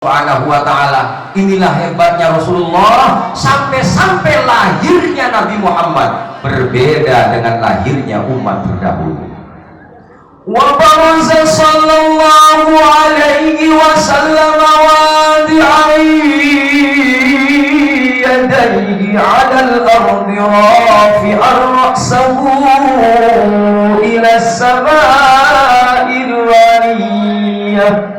Subhanahu wa ta'ala. Inilah hebatnya Rasulullah, sampai-sampai lahirnya Nabi Muhammad berbeda dengan lahirnya umat terdahulu. Wa baraza sallallahu alaihi wasallam wadi'i yadayhi 'ala al-ardi rafi'an ra'sahu ila as-sama'il 'aliyah.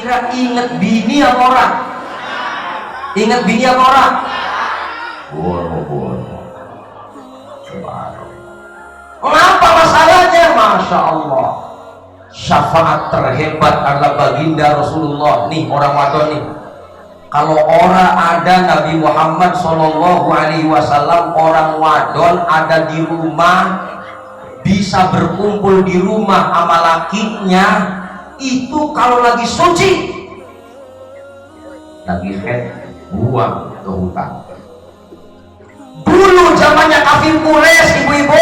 Kira inget bini apa orang? Inget bini apa orang? Kenapa masalahnya? Masya Allah, syafaat terhebat adalah baginda Rasulullah. Nih orang wadon nih, kalau orang ada Nabi Muhammad Shallallahu Alaihi Wasallam, orang wadon ada di rumah, bisa berkumpul di rumah sama lakinya, itu kalau lagi suci, lagi head, buang ke hutan. Dulu zamannya kafir Quraisy, ibu-ibu,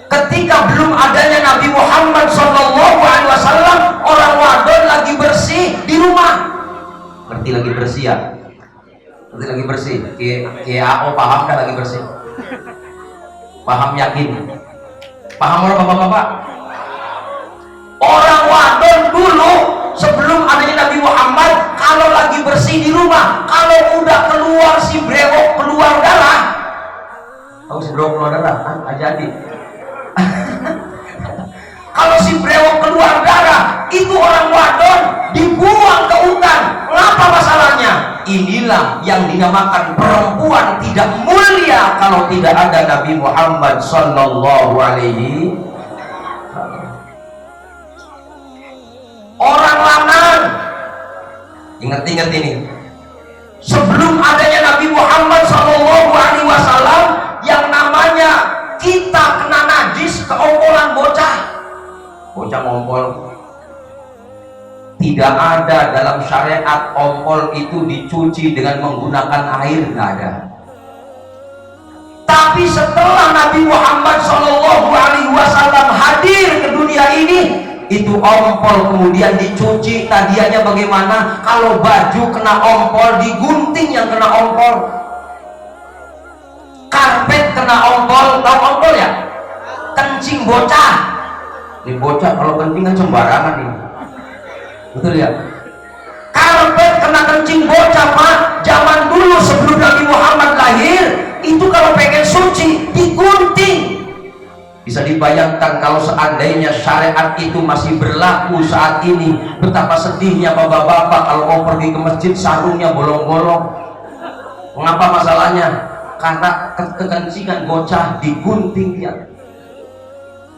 ketika belum adanya Nabi Muhammad SAW, orang wadon lagi bersih di rumah. Ngerti lagi bersih ya? Ngerti lagi bersih? KAO paham kan lagi bersih? Paham, yakin? Paham orang bapak-bapak? Orang wadon dulu sebelum adanya Nabi Muhammad, kalau lagi bersih di rumah, kalau udah keluar si brewok keluar darah, tahu si brewok keluar darah? Jadi kalau si brewok keluar darah, itu orang wadon dibuang ke hutan. Kenapa masalahnya? Inilah yang dinamakan perempuan tidak mulia kalau tidak ada Nabi Muhammad Sallallahu Alaihi. Orang lanang, ingat-ingat ini, sebelum adanya Nabi Muhammad Sallallahu Alaihi Wasallam, yang namanya kita kena najis keompolan bocah ngompol, tidak ada dalam syariat ompol itu dicuci dengan menggunakan air, nggak ada. Tapi setelah Nabi Muhammad Sallallahu Alaihi Wasallam hadir ke dunia ini, itu ompol kemudian dicuci. Tadianya bagaimana? Kalau baju kena ompol, digunting yang kena ompol. Karpet kena ompol, tahu ompol ya? Kencing bocah. Ini bocah kalau kencing kan sembarangan ini. Betul ya? Karpet kena kencing bocah, Pak. Zaman dulu sebelum Nabi Muhammad lahir, itu kalau pengen suci digunting. Bisa dibayangkan kalau seandainya syariat itu masih berlaku saat ini, betapa sedihnya bapak-bapak kalau mau pergi ke masjid sarungnya bolong-bolong. Mengapa masalahnya? Karena kekencingan bocah digunting dia.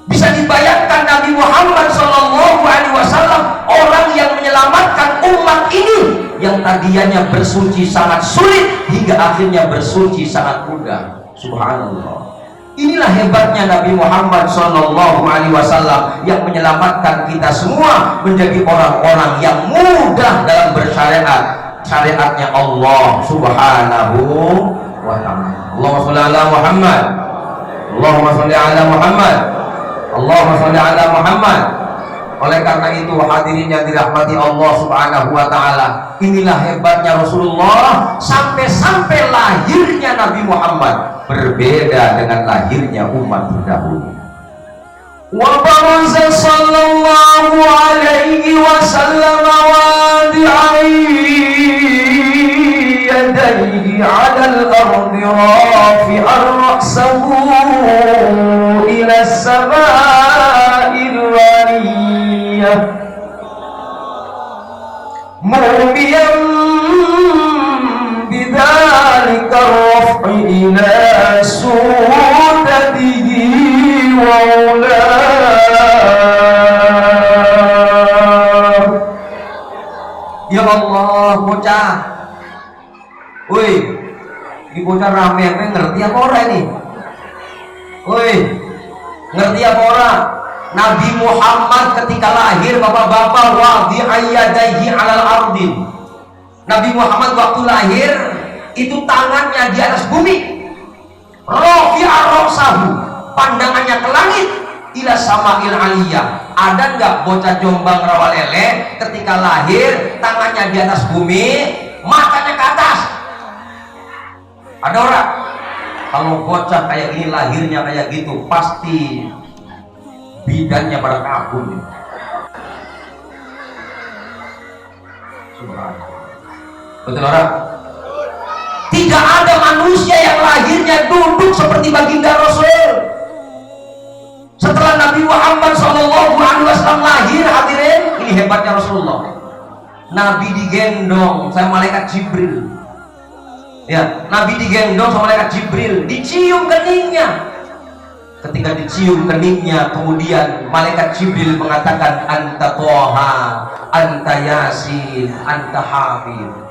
Bisa dibayangkan Nabi Muhammad Sallallahu Alaihi Wasallam, orang yang menyelamatkan umat ini, yang tadinya bersuci sangat sulit hingga akhirnya bersuci sangat mudah. Subhanallah. Inilah hebatnya Nabi Muhammad Sallallahu Alaihi Wasallam yang menyelamatkan kita semua menjadi orang-orang yang mudah dalam bersyariat, syariatnya Allah Subhanahu wa Ta'ala. Allahumma sholli ala Muhammad, Allahumma sholli ala Muhammad, Allahumma sholli ala Muhammad. Oleh karena itu hadirin yang dirahmati Allah Subhanahu wa Ta'ala, inilah hebatnya Rasulullah, sampai-sampai lahirnya Nabi Muhammad berbeda dengan lahirnya umat terdahulu. Wa baraza sallallahu alaihi wasallam wadi'i yadayhi 'ala al-ardi rafi'an ra'sahu ila as-sama'il 'aliyah mu'miyan bidzalika ar-raf'i ila sudadihi wa ulah. Ya Allah, bocah, woi, ini bocah rame apa ngerti apa orang ini? Woi, ngerti apa orang? Nabi Muhammad ketika lahir, bapak-bapak, wadi'ayyadaihi alal ardin. Nabi Muhammad waktu lahir itu tangannya di atas bumi, rafi'a ra'sahu, pandangannya ke langit, ila sama'il aliyah. Ada nggak bocah Jombang Rawalele ketika lahir tangannya di atas bumi, matanya ke atas? Ada orang? Kalau bocah kayak gini lahirnya kayak gitu, pasti bidannya pada kabur. Betul orang? Tidak ada manusia yang lahirnya duduk seperti baginda Rasul. Setelah Nabi Muhammad SAW lahir, hadirin, ini hebatnya Rasulullah. Nabi digendong sama malaikat Jibril. Ya, Nabi digendong sama malaikat Jibril, dicium keningnya. Ketika dicium keningnya, kemudian malaikat Jibril mengatakan, anta Toha, anta Yasin, anta Hamid.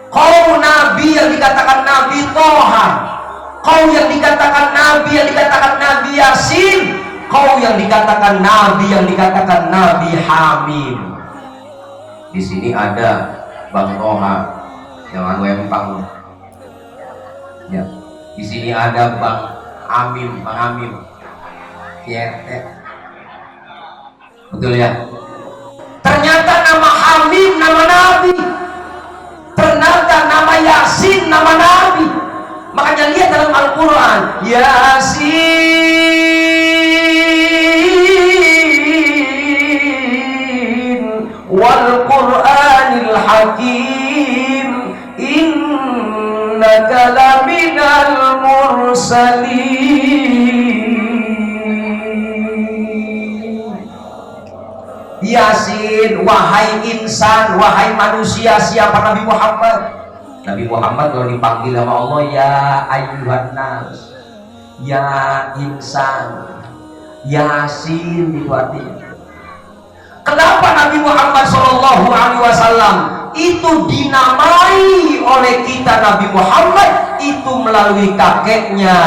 Kau Nabi yang dikatakan Nabi Toha, kau yang dikatakan Nabi Yasin, kau yang dikatakan Nabi Hamid. Di sini ada Bang Toha yang Wempang. Ya, di sini ada Bang Amim. Ya, betul ya. Ternyata nama Hamim nama Nabi, ternyata nama Yasin nama Nabi. Makanya lihat dalam Al-Quran, Yasin wal Qur'anil Hakim, innaka laminal mursalin. Yasin, wahai insan, wahai manusia. Siapa Nabi Muhammad? Nabi Muhammad kalau dipanggil sama Allah, ya ayyuhan nas, ya insan, Yasin itu artinya. Kenapa Nabi Muhammad SAW itu dinamai oleh kita Nabi Muhammad? Itu melalui kakeknya,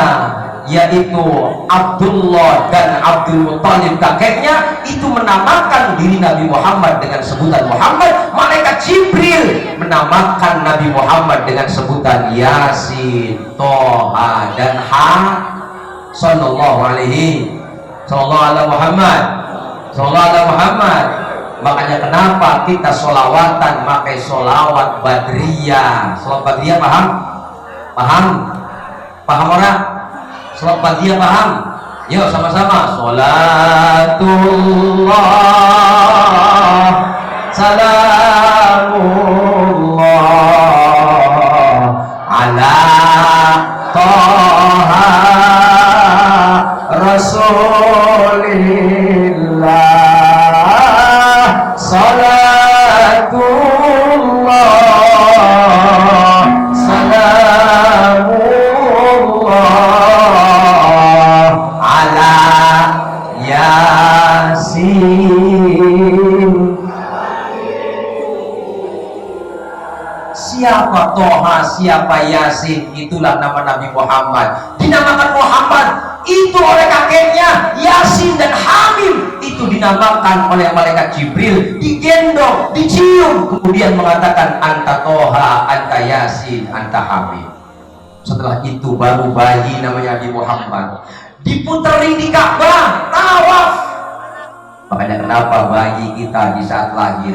yaitu Abdullah dan Abdul Muttalib. Kakeknya itu menamakan diri Nabi Muhammad dengan sebutan Muhammad. Malaikat Jibril menamakan Nabi Muhammad dengan sebutan Yasin, Toha, dan Sallallahu alaihi Muhammad. Makanya kenapa kita sholawatan pakai sholawat badriyah. Sholawat badriyah paham orang? Sholawat badriyah paham? Yuk sama-sama. Sholatullah salamullah ala Toha Rasulillah, salatullah salamullah ala Yasin. Siapa Toha, siapa Yasin? Itulah nama Nabi Muhammad. Dinamakan Muhammad itu oleh kakeknya, Yasin dan Hamim itu dinamakan oleh malaikat Jibril, digendong, dicium, kemudian mengatakan anta Toha, anta Yasin, anta Hamim. Setelah itu baru bayi namanya Nabi Muhammad diputerin di Ka'bah, tawaf. Makanya kenapa bayi kita di saat lahir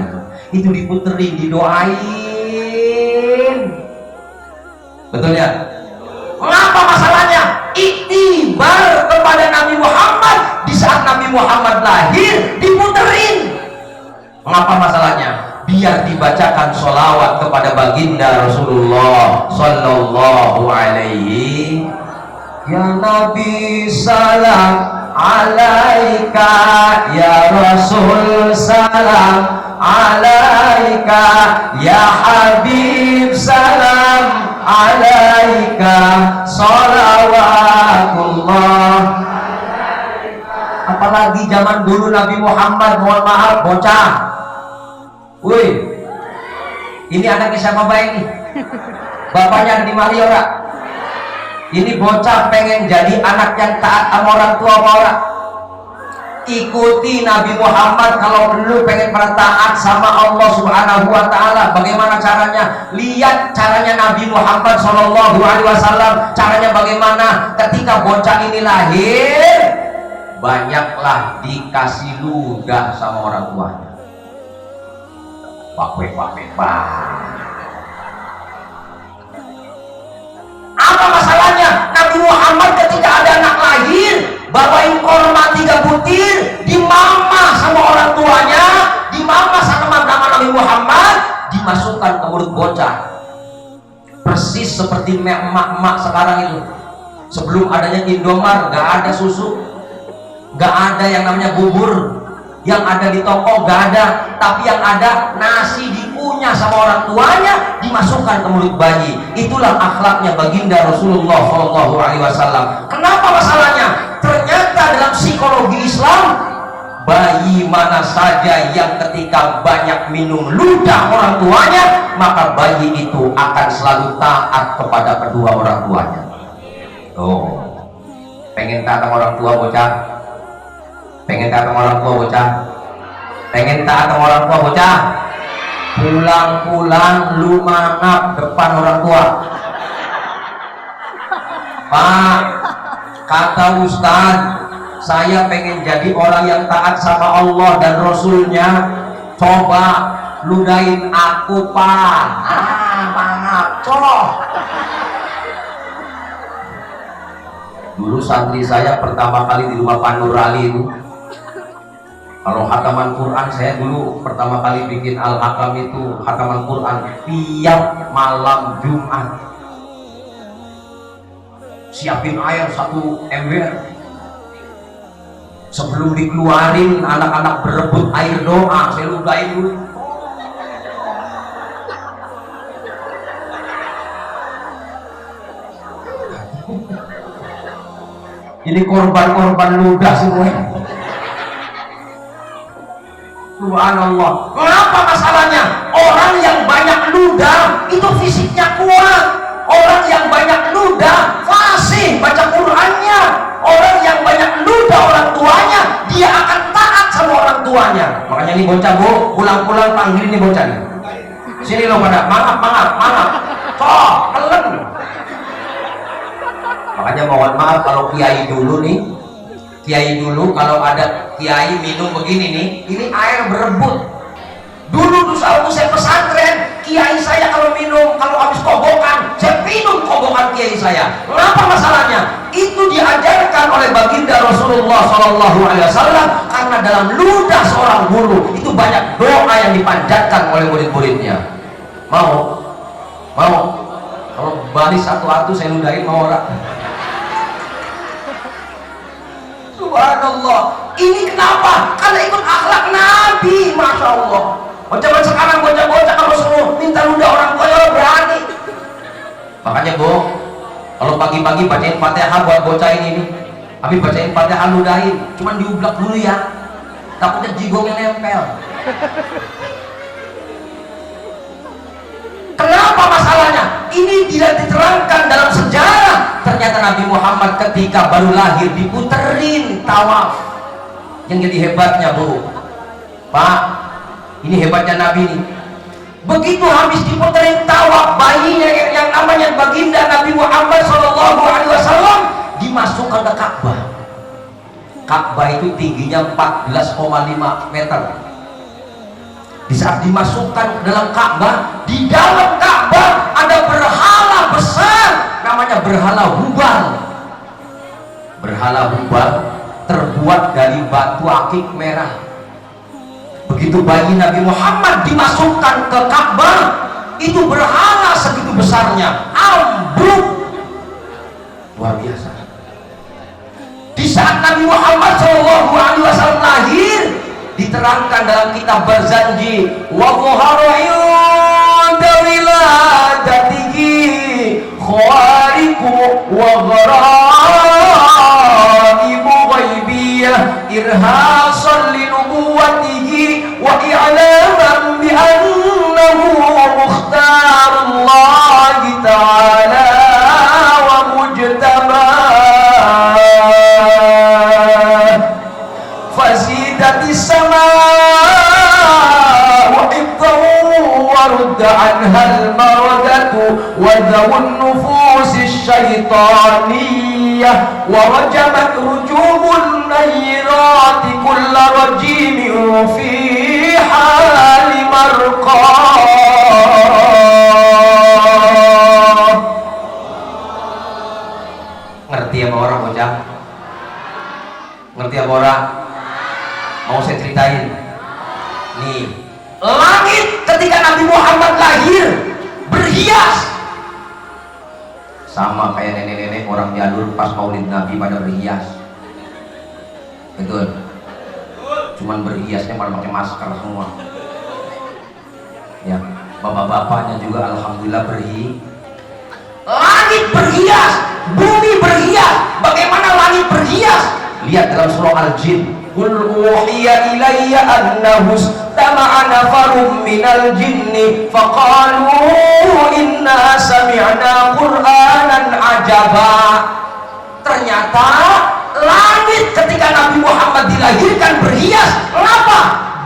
itu diputerin, didoain. Betul ya? Mengapa masalahnya? Iktibar kepada Nabi Muhammad. Di saat Nabi Muhammad lahir diputerin. Mengapa masalahnya? Biar dibacakan sholawat kepada baginda Rasulullah Sallallahu alaihi. Ya Nabi salam alaika, ya Rasul salam alaika, ya Habib salam alaika, sholawatullah. Apalagi zaman dulu Nabi Muhammad, mohon maaf, bocah. Woi, ini anaknya siapa baik nih? Bapaknya ada di Mariora. Ini bocah pengen jadi anak yang taat sama orang tua apa orang? ikuti Nabi Muhammad. Kalau lu pengen taat sama Allah Subhanahu wa Ta'ala, bagaimana caranya? Lihat caranya Nabi Muhammad Shallallahu Alaihi Wasallam. Caranya bagaimana? Ketika bocah ini lahir, banyaklah dikasih ludah sama orang tuanya. Pak. Apa masalahnya? Nabi Muhammad ketika ada anak lahir, bawain korma 3 butir, dimamah sama orang tuanya, dimamah sama Nabi Muhammad, dimasukkan ke mulut bocah. Persis seperti emak-emak sekarang itu. Sebelum adanya Indomar, gak ada susu, gak ada yang namanya bubur, yang ada di toko gak ada, tapi yang ada nasi dikunyah sama orang tuanya, dimasukkan ke mulut bayi. Itulah akhlaknya baginda Rasulullah Shallallahu Alaihi Wasallam. Kenapa masalahnya? Ternyata dalam psikologi Islam, bayi mana saja yang ketika banyak minum ludah orang tuanya, maka bayi itu akan selalu taat kepada kedua orang tuanya. Oh, pengen taat sama orang tua bocah? Pengen taat sama orang tua bocah? Pengen taat sama orang tua bocah? Pulang-pulang lu mangap depan orang tua. Pak, kata Ustaz, saya pengen jadi orang yang taat sama Allah dan Rasulnya. Coba ludahin aku, Pak. Mangap, coba. Dulu santri saya pertama kali di rumah Pak Nur Ali itu, kalau hataman Quran, saya dulu pertama kali bikin Al-Hakam itu hataman Quran tiap malam Jumat. Siapin air 1 ember. Sebelum dikeluarin, anak-anak berebut air doa, saya ludahin dulu. Ini korban-korban ludah semuanya. Subhanallah. Kenapa masalahnya? Orang yang banyak ludah itu fisiknya kuat. Orang yang banyak ludah fasih baca Qur'annya. Orang yang banyak ludah orang tuanya, dia akan taat sama orang tuanya. Makanya ini bocah, Bu, pulang-pulang panggil ini bocah nih. Sini lo pada, mangap. Toh, kelen. Makanya mohon maaf kalau kiai dulu nih, kiai dulu kalau ada kiai minum begini nih, ini air berebut. Dulu waktu saya pesantren, kiai saya kalau minum, kalau habis kobokan, saya minum kobokan kiai saya. Kenapa masalahnya? Itu diajarkan oleh baginda Rasulullah Shallallahu Alaihi Wasallam, karena dalam ludah seorang guru itu banyak doa yang dipanjatkan oleh murid-muridnya. Mau? Kalau baris satu-satu saya ludahin, mau orang? Subhanallah. Ini kenapa? Karena ikut akhlak Nabi. Masya Allah. Zaman sekarang bocah-bocah kalau suruh minta ludah orang tua ya berani. Makanya Bu, kalau pagi-pagi bacain Fatihah buat bocah ini nih, habis bacain Fatihah ludahin, cuman diublak dulu ya, takutnya jigongnya nempel. Kenapa masalahnya? Ini tidak diterangkan dalam sejarah. Ternyata Nabi Muhammad ketika baru lahir diputerin tawaf. Yang jadi hebatnya, Bu, Pak, ini hebatnya Nabi nih. Begitu habis diputerin tawaf, bayinya yang namanya baginda Nabi Muhammad Shallallahu Alaihi Wasallam dimasukkan ke Ka'bah. Ka'bah itu tingginya 14,5 meter. Di saat dimasukkan ke dalam Ka'bah, di dalam Ka'bah ada berhala besar, namanya berhala Hubal. Berhala Hubal terbuat dari batu akik merah. Begitu bayi Nabi Muhammad dimasukkan ke Ka'bah, itu berhala segitu besarnya ambruk, luar biasa. Di saat Nabi Muhammad SAW lahir, diterangkan dalam kitab Barzanji, wa dhuhara inda wiladatihi khawariku wa gharaibu ghaibiyah irhasan li nubuwatihi wa i'laman bi annahu mukhtarullah ta'ala wa mujtabah. shaytaniyah wa rajamat rujumul nayrati kulla rajimin fi hali marqah. Ngerti apa orang bocah? Ngerti apa orang? Mau saya ceritain nih, langit ketika Nabi Muhammad lahir berhias sama kayak nenek-nenek orang jalur pas maulid Nabi pada berhias, betul? Cuman berhiasnya pada pakai masker semua ya. Bapak-bapaknya juga alhamdulillah langit berhias, bumi berhias. Bagaimana langit berhias? Lihat dalam surah Al-Jin, qul uhiya ilayya annahu istama'a nafarun minal jinni faqalu inna sami'na qur'anan ajaba. Ternyata langit ketika Nabi Muhammad dilahirkan berhias. Kenapa?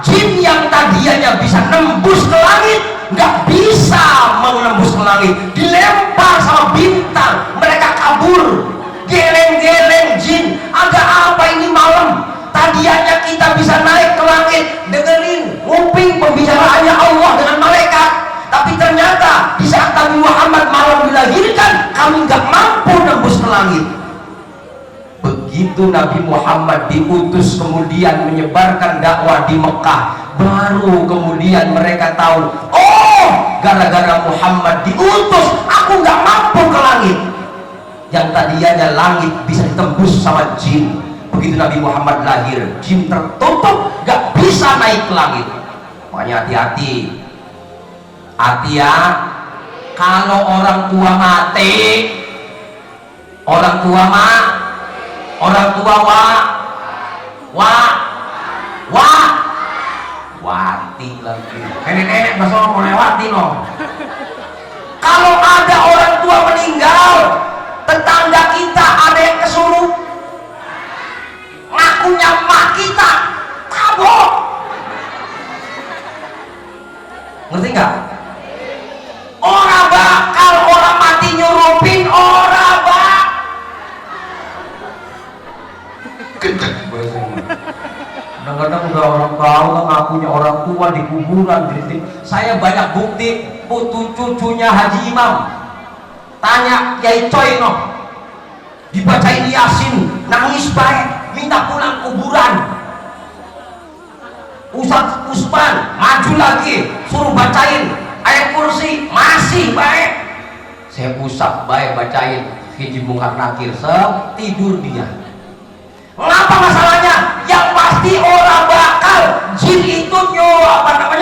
Jin yang tadinya bisa nembus ke langit nggak bisa menembus ke langit, dilempar sama bintang, mereka kabur. Geleng-geleng jin, ada apa ini malam? Tadinya kita bisa naik ke langit, dengerin nguping pembicaraannya Allah dengan malaikat, tapi ternyata di saat Nabi Muhammad malam dilahirkan, kami nggak mampu nembus ke langit. Begitu Nabi Muhammad diutus kemudian menyebarkan dakwah di Mekah, baru kemudian mereka tahu, oh gara-gara Muhammad diutus aku nggak mampu ke langit. Yang tadinya langit bisa ditembus sama jin, begitu Nabi Muhammad lahir, jin tertutup, nggak bisa naik ke langit. Makanya hati-hati, ya. Kalau orang tua mati, orang tua wati lagi. Nenek-nenek masuk mau lewati no. Kalau ada orang tua meninggal, tetangga kita ada yang kesuruh, ngakunya mak kita, tabok. Ngerti nggak? Orang bakal orang mati nyurupin orang bak. Kadang-kadang udah orang tahu kan ngakunya orang tua di kuburan. Saya banyak bukti, putu cucunya Haji Imam tanya Yai Coy no, dibacain Yasin nangis baik, minta pulang kuburan. Ustadz Usman maju lagi suruh bacain ayat kursi, masih baik. Saya usap baik bacain Hiji Mungkar Nakir, tidur dia. Ngapa masalahnya? Yang pasti orang bakal jin itu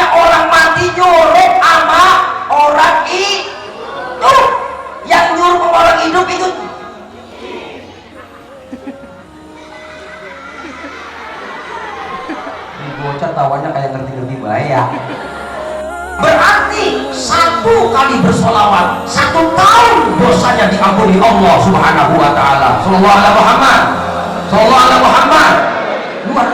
orang mati nyuruh sama orang hidup. Yang nyuruh orang hidup itu ini bocah tawanya kayak ngerti-ngerti baik ya. Berarti 1 kali bersolawat 1 tahun dosanya diampuni Allah Subhanahu wa ta'ala. Sallallahu alaihi Muhammad, sallallahu alaihi Muhammad. Luar